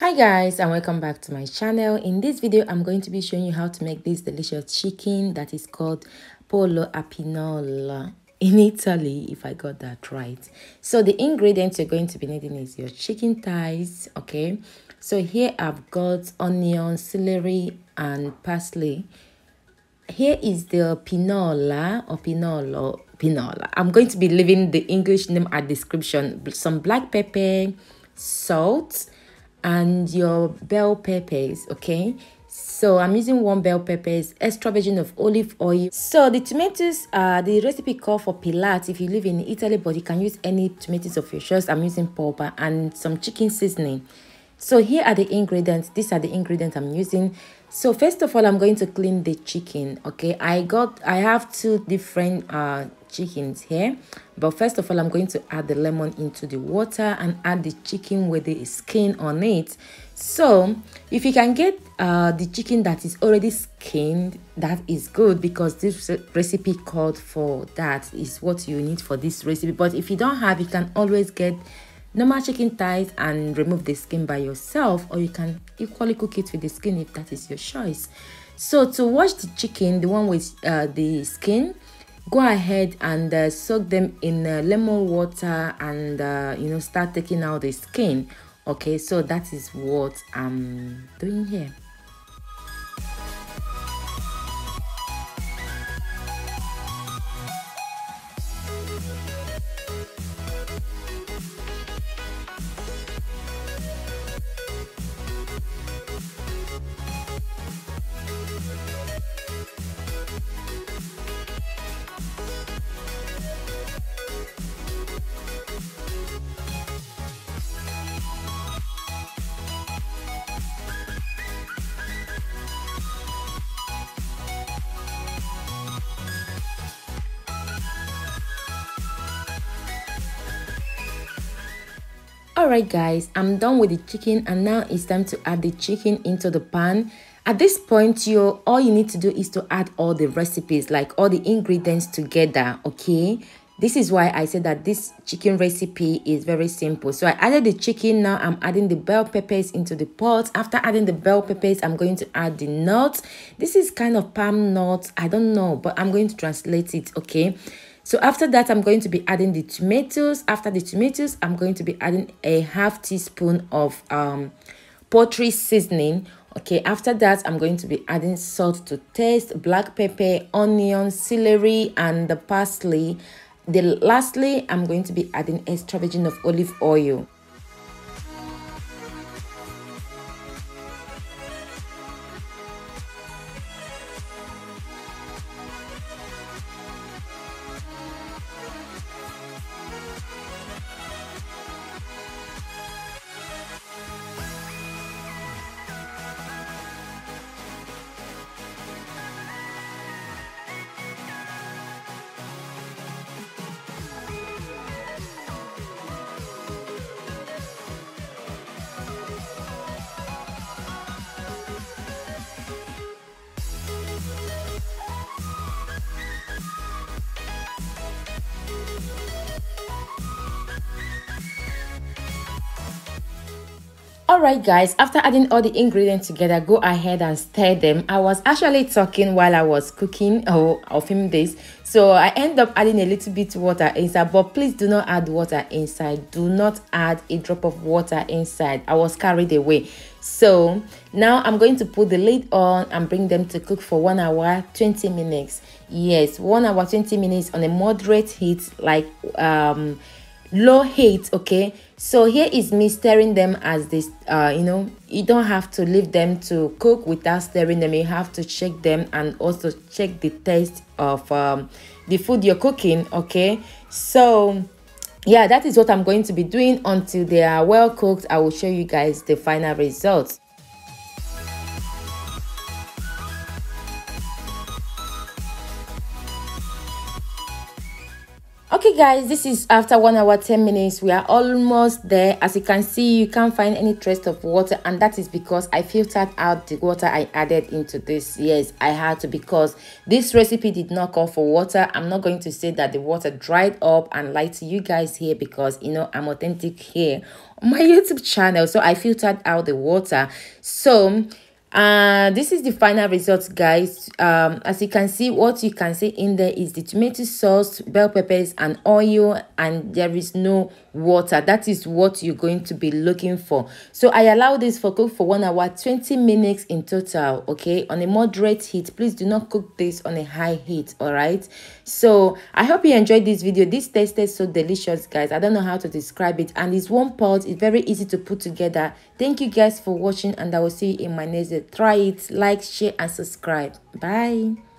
Hi guys, and welcome back to my channel. In this video I'm going to be showing you how to make this delicious chicken that is called Pollo Al Pinoli in Italy, if I got that right. So the ingredients you're going to be needing is your chicken thighs. Okay, so here I've got onion, celery and parsley. Here is the pinola or pinola. I'm going to be leaving the English name at description. Some black pepper, salt, and your bell peppers. Okay, so I'm using one bell peppers, extra virgin of olive oil. So the tomatoes, the recipe call for pilat if you live in Italy, but you can use any tomatoes of your choice. I'm using pulpa and some chicken seasoning. So here are the ingredients. These are the ingredients I'm using. So first of all, I'm going to clean the chicken. Okay, I have two different chickens here, but first of all I'm going to add the lemon into the water and add the chicken with the skin on it. So if you can get the chicken that is already skinned, that is good, because this recipe called for that, is what you need for this recipe. But if you don't have, you can always get normal chicken thighs and remove the skin by yourself, or you can equally cook it with the skin if that is your choice. So to wash the chicken, the one with the skin, go ahead and soak them in lemon water and start taking out the skin. Okay, so that is what I'm doing here. Alright guys, I'm done with the chicken, and now it's time to add the chicken into the pan. At this point, all you need to do is to add all the recipes, like all the ingredients together. Okay, this is why I said that this chicken recipe is very simple. So I added the chicken. Now I'm adding the bell peppers into the pot. After adding the bell peppers, I'm going to add the nuts. This is kind of palm nuts, I don't know, but I'm going to translate it. Okay, so after that, I'm going to be adding the tomatoes. After the tomatoes, I'm going to be adding a half teaspoon of poultry seasoning. Okay, after that, I'm going to be adding salt to taste, black pepper, onion, celery, and the parsley. Lastly, I'm going to be adding extra virgin of olive oil. Alright guys, after adding all the ingredients together, go ahead and stir them. I was actually talking while I was cooking or filming this, so I end up adding a little bit water inside, but please do not add water inside. Do not add a drop of water inside. I was carried away. So now I'm going to put the lid on and bring them to cook for 1 hour 20 minutes. Yes, 1 hour 20 minutes on a moderate heat, like low heat. Okay, so here is me stirring them as this. You don't have to leave them to cook without stirring them. You have to check them and also check the taste of the food you're cooking. Okay, so yeah, that is what I'm going to be doing until they are well cooked. I will show you guys the final results. Okay Okay guys, this is after 1 hour 10 minutes. We are almost there. As you can see, you can't find any trace of water, and that is because I filtered out the water I added into this. Yes, I had to, because this recipe did not call for water. I'm not going to say that the water dried up and lie to you guys here, because you know I'm authentic here on my YouTube channel. So I filtered out the water. So this is the final result, guys. As you can see, what you can see in there is the tomato sauce, bell peppers and oil, and there is no water. That is what you're going to be looking for. So I allow this for cook for 1 hour 20 minutes in total, okay, on a moderate heat. Please do not cook this on a high heat. All right, so I hope you enjoyed this video. This tasted so delicious, guys. I don't know how to describe it, and it's one pot. It's very easy to put together. Thank you guys for watching, and I will see you in my next video. Try it, like, share and subscribe. Bye.